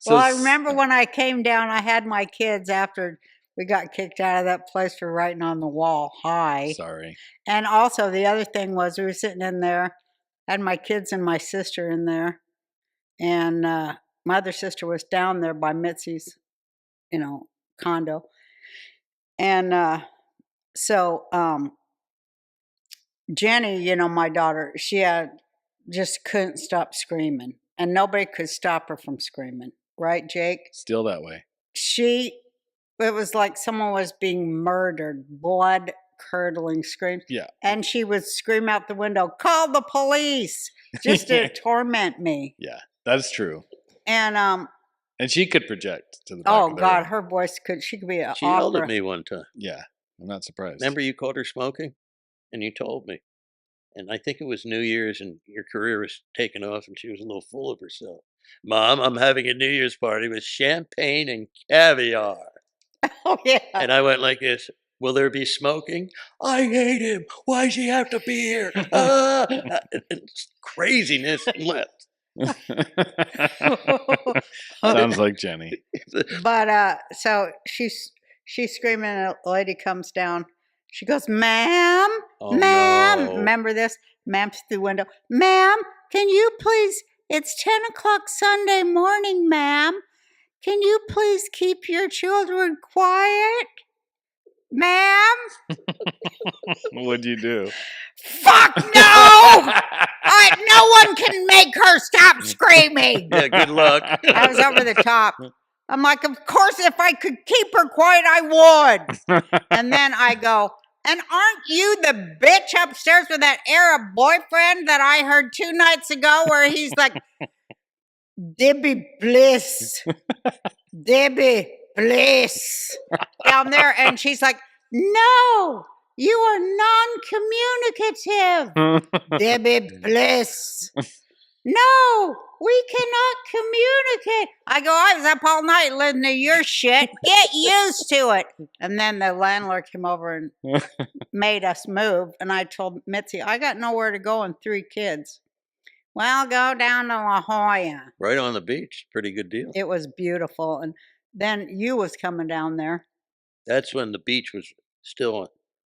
Well, I remember when I came down, I had my kids after we got kicked out of that place for writing on the wall, hi. Sorry. And also the other thing was we were sitting in there, had my kids and my sister in there. And my other sister was down there by Mitzi's, condo. And so Jenny, my daughter, she just couldn't stop screaming. And nobody could stop her from screaming. Right, Jake? Still that way. It was like someone was being murdered, blood curdling screams. Yeah. And she would scream out the window, call the police, just to torment me. Yeah, that's true. And she could project to the back oh of God, room. her voice she could be an She yelled at me one time. Yeah, I'm not surprised. Remember you caught her smoking? And you told me. And I think it was New Year's and your career was taking off and she was a little full of herself. Mom, I'm having a New Year's party with champagne and caviar. Oh, yeah. And I went like this. Will there be smoking? I hate him. Why does he have to be here? Craziness and left. Sounds like Jenny. But so she's screaming and a lady comes down. She goes, ma'am, ma'am. No. Remember this? Ma'am through the window. Ma'am, can you please, it's 10 o'clock Sunday morning, ma'am. Can you please keep your children quiet? Ma'am? What'd you do? Fuck no! No one can make her stop screaming. Yeah, good luck. I was over the top. I'm like, of course, if I could keep her quiet, I would. And then I go, and aren't you the bitch upstairs with that Arab boyfriend that I heard 2 nights ago where he's like, Debbie Bliss. Debbie Bliss. Down there. And she's like, no, you are non-communicative. Debbie Bliss. No, we cannot communicate. I go, I was up all night listening to your shit. Get used to it. And then the landlord came over and made us move. And I told Mitzi, I got nowhere to go and 3 kids. Well, go down to La Jolla. Right on the beach. Pretty good deal. It was beautiful. And then you was coming down there. That's when the beach was still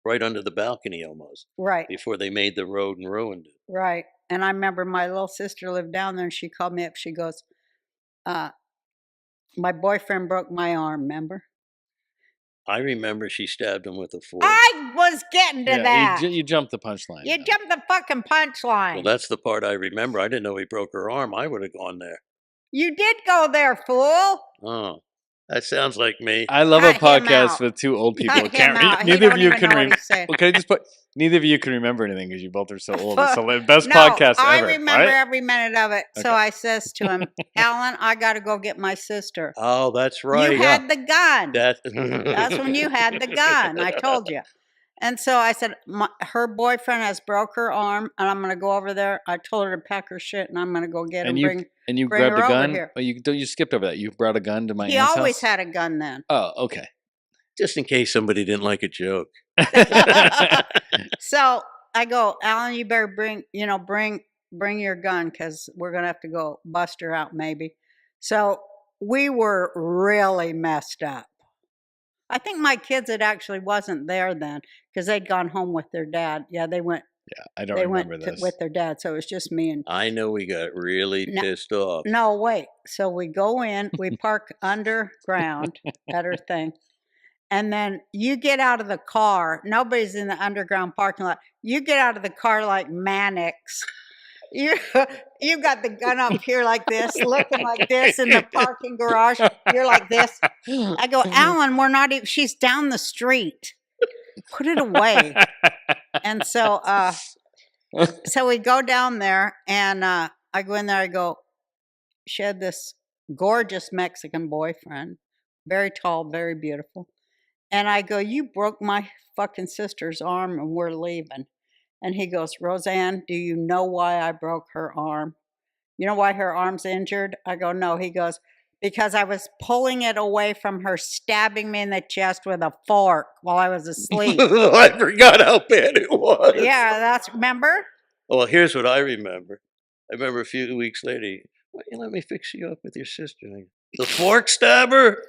right under the balcony almost. Right. Before they made the road and ruined it. Right. And I remember my little sister lived down there and she called me up. She goes, my boyfriend broke my arm, remember? I remember she stabbed him with a fork. I was getting to that. You jumped the punchline. You jumped the fucking punchline. Well, that's the part I remember. I didn't know he broke her arm. I would have gone there. You did go there, fool. Oh, that sounds like me. I love Cut a podcast out. with 2 old people. Cut him out. He Neither of don't you even can know what remember. he's saying. Okay, just put. Neither of you can remember anything because you both are so old. It's the best podcast I ever. remember right? every minute of it. So Okay. I says to him, Allan, I got to go get my sister. Oh, that's right. You had the gun. That's when you had the gun. I told you. And so I said, her boyfriend has broke her arm, and I'm going to go over there. I told her to pack her shit, and I'm going to go get And him. you bring grabbed her a over gun. here. Oh, you skipped over that. You brought a gun to my He aunt's always house? had a gun then. Oh, okay. Just in case somebody didn't like a joke. So I go, Allan, you better bring your gun because we're going to have to go bust her out maybe. So we were really messed up. I think my kids had actually wasn't there then because they'd gone home with their dad. Yeah, they went. Yeah, I don't remember this. With their dad, so it was just me and. I know we got really pissed off. No, wait. So we go in, we park underground at her thing. And then you get out of the car. Nobody's in the underground parking lot. You get out of the car like Mannix. You've got the gun up here like this, looking like this in the parking garage. You're like this. I go, Allan, we're not even, she's down the street. Put it away. And so we go down there and I go in there. I go, she had this gorgeous Mexican boyfriend, very tall, very beautiful. And I go, you broke my fucking sister's arm and we're leaving. And he goes, Roseanne, do you know why I broke her arm? You know why her arm's injured? I go, no. He goes, because I was pulling it away from her, stabbing me in the chest with a fork while I was asleep. I forgot how bad it was. Yeah, remember? Well, here's what I remember. I remember a few weeks later, well, let me fix you up with your sister. The fork stabber?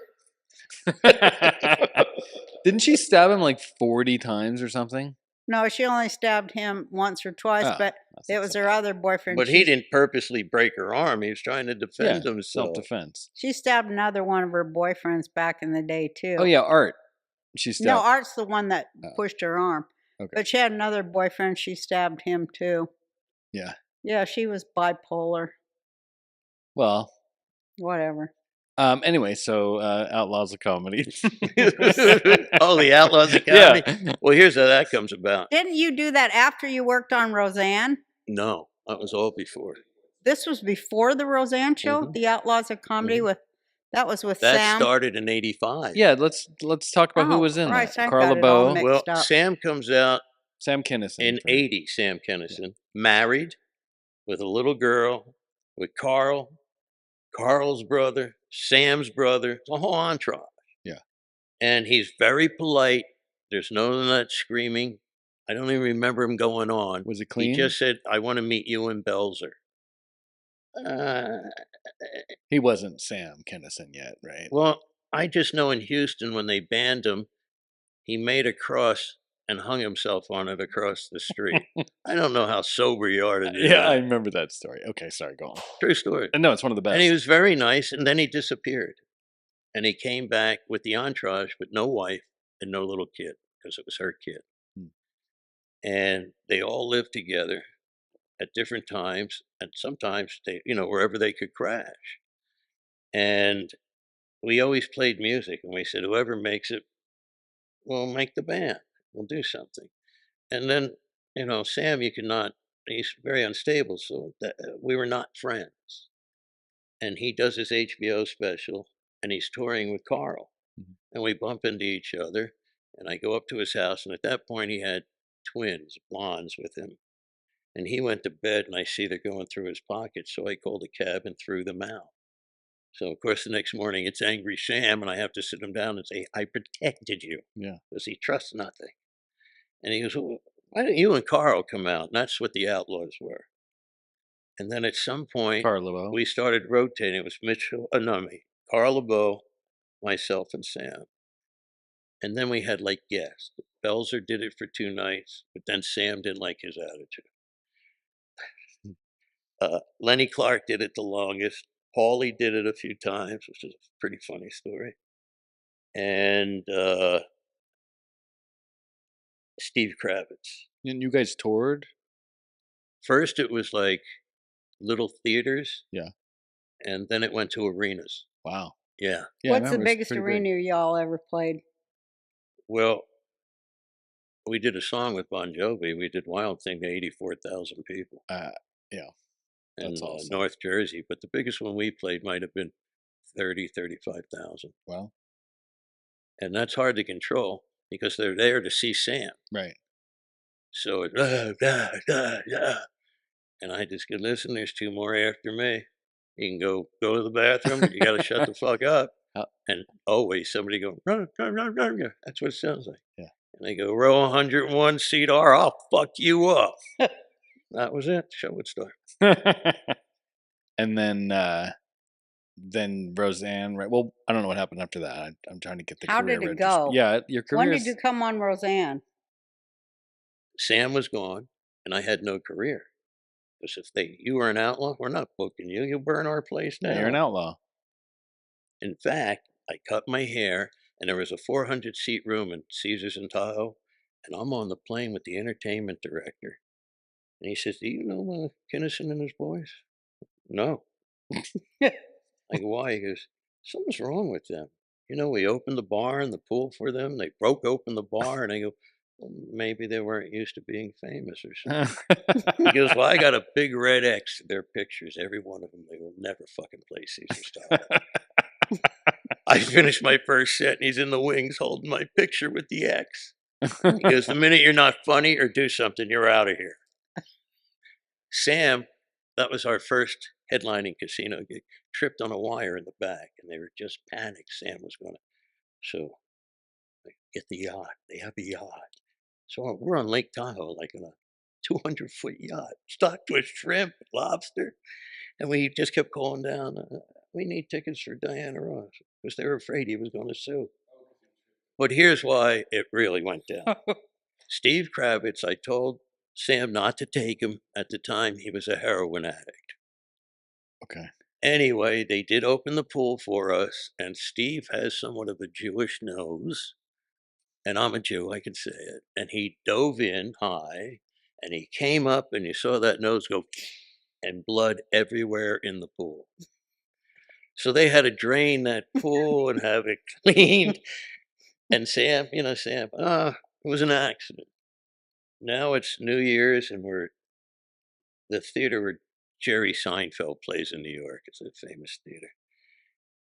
Didn't she stab him like 40 times or something? No, she only stabbed him once or twice, Oh, but that's it not was so her bad. other boyfriend. But he didn't purposely break her arm. He was trying to defend Yeah, himself. self-defense. She stabbed another one of her boyfriends back in the day too. Oh yeah, Art. She stabbed. No, Art's the one that Oh. pushed her arm. Okay. But she had another boyfriend. She stabbed him too. Yeah. Yeah, she was bipolar. Well, whatever. Anyway, so Outlaws of Comedy. Oh, the Outlaws of Comedy? Yeah. Well, here's how that comes about. Didn't you do that after you worked on Roseanne? No, that was all before. This was before the Roseanne show, Mhm. the Outlaws of Comedy Mhm. that was with That Sam. started in '85. Yeah, let's talk about who Oh, was in Christ, that. I Carla got it all Bow, mixed Well, up. Sam comes out Sam Kinison. in '80. Sam Kinison, married with a little girl, with Carl's brother, Sam's brother, the whole entourage. Yeah. And he's very polite. There's none of that screaming. I don't even remember him going on. Was it clean? He just said, "I want to meet you in Belzer." He wasn't Sam Kinison yet, right? Well, I just know in Houston when they banned him, he made a cross and hung himself on it across the street. I don't know how sober you are to do Yeah, that. I remember that story. Okay, sorry, go on. True story. No, it's one of the best. And he was very nice, and then he disappeared. And he came back with the entourage, but no wife and no little kid, because it was her kid. Hmm. And they all lived together at different times, and sometimes they, wherever they could crash. And we always played music, and we said, whoever makes it, we'll make the band. We'll do something. And then, Sam, he's very unstable, so we were not friends. And he does his HBO special, and he's touring with Carl. Mhm. And we bump into each other, and I go up to his house, and at that point he had twins, blondes, with him. And he went to bed, and I see they're going through his pockets, so I called a cab and threw them out. So, of course, the next morning it's Angry Sam, and I have to sit him down and say, I protected you. Yeah. Because he trusts nothing. And he goes, well, why don't you and Carl come out? And that's what the Outlaws were. And then at some point, Carla Bow. we started rotating. It was Carl LeBeau, myself, and Sam. And then we had like guests. Belzer did it for 2 nights, but then Sam didn't like his attitude. Lenny Clark did it the longest. Paulie did it a few times, which is a pretty funny story. And Steve Kravitz. And you guys toured? First, it was like little theaters. Yeah. And then it went to arenas. Wow. Yeah. Yeah, I What's the remember, it's biggest pretty arena big. y'all ever played? Well, we did a song with Bon Jovi. We did Wild Thing to 84,000 people. Yeah. In That's awesome. North Jersey. But the biggest one we played might have been 35,000. Wow. And that's hard to control because they're there to see Sam. Right. So it's, and I just go, listen, there's 2 more after me. You can go to the bathroom, but you got to shut the fuck up. And always somebody go, run. That's what it sounds like. Yeah. And they go, row 101, seat R, I'll fuck you up. That was it. The show would start. And then Roseanne, right? Well, I don't know what happened after that. I'm trying to get the How career. did it go? Yeah, your career. When did you come on Roseanne? Sam was gone, and I had no career. Because if you were an outlaw, we're not booking you. You burn our place down. Yeah, you're an outlaw. In fact, I cut my hair, and there was a 400-seat room in Caesars in Tahoe, and I'm on the plane with the entertainment director. And he says, do you know Kinison and his boys? No. I go, why? He goes, something's wrong with them. We opened the bar and the pool for them. They broke open the bar, and I go, well, maybe they weren't used to being famous or something. He goes, well, I got a big red X to their pictures. Every one of them, they will never fucking play Caesar's Tahoe. I finished my first set, and he's in the wings holding my picture with the X. He goes, the minute you're not funny or do something, you're out of here. Sam, that was our first headlining casino gig, tripped on a wire in the back, and they were just panicked. Sam was going to. So, get the yacht. They have a yacht. So we're on Lake Tahoe, like on a 200-foot yacht, stocked with shrimp, lobster. And we just kept calling down, we need tickets for Diana Ross because they were afraid he was going to sue. But here's why it really went down. Steve Kravitz, I told Sam not to take him at the time. He was a heroin addict. Okay. Anyway, they did open the pool for us, and Steve has somewhat of a Jewish nose. And I'm a Jew, I can say it. And he dove in high, and he came up, and you saw that nose go, and blood everywhere in the pool. So they had to drain that pool and have it cleaned. And Sam, it was an accident. Now it's New Year's, and we're the theater where Jerry Seinfeld plays in New York. It's a famous theater.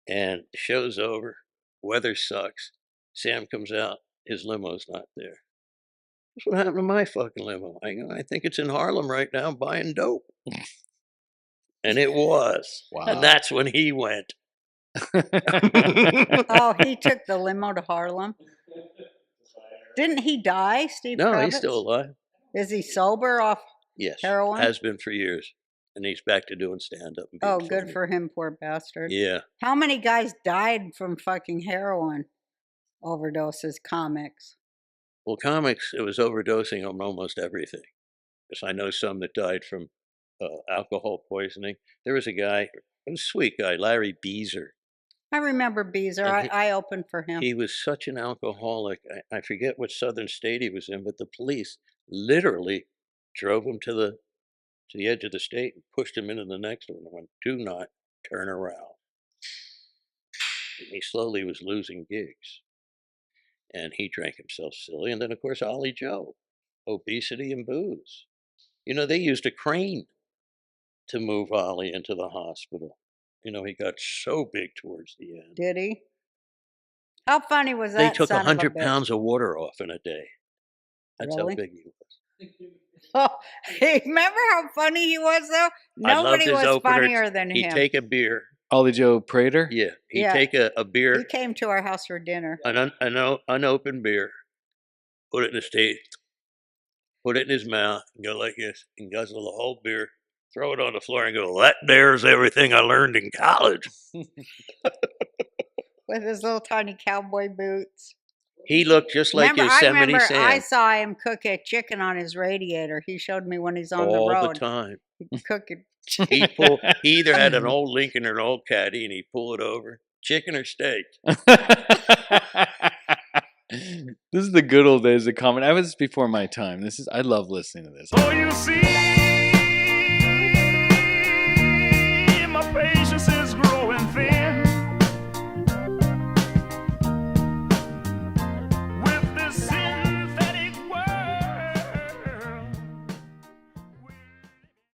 And the show's over. Weather sucks. Sam comes out. His limo's not there. That's what happened to my fucking limo. I go, I think it's in Harlem right now buying dope. And it was. Wow. And that's when he went. Oh, he took the limo to Harlem. Didn't he die, Steve No, Kravitz? he's still alive. Is he sober off Yes. heroin? Has been for years. And he's back to doing stand-up. Oh, good for him, poor bastard. Yeah. How many guys died from fucking heroin overdoses, comics? Well, comics, it was overdosing on almost everything. Because I know some that died from alcohol poisoning. There was a guy, a sweet guy, Larry Beezer. I remember Beezer. I opened for him. He was such an alcoholic. I forget what southern state he was in, but the police literally drove him to the edge of the state and pushed him into the next one and went, do not turn around. And he slowly was losing gigs. And he drank himself silly. And then, of course, Ollie Joe, obesity and booze. They used a crane to move Ollie into the hospital. He got so big towards the end. Did he? How funny was that? They took son of a 100 bitch? pounds of water off in a day. That's Really? how big he was. Oh, remember how funny he was, though? Nobody was funnier than He'd him. take a beer. Ollie Joe Prater? Yeah. He'd Yeah. take a beer, He came to our house for dinner. an unopened beer, put it in his teeth, put it in his mouth, and go like this, and guzzle the whole beer, throw it on the floor, and go, that there's everything I learned in college. With his little tiny cowboy boots. He looked just like Yosemite Sam. I saw him cook a chicken on his radiator. He showed me when he's on all the road. the time. He'd cook it. He either had an old Lincoln or an old Caddy, and he'd pull it over. Chicken or steak? This is the good old days of comedy. I was before my time. I love listening to this. Oh, you see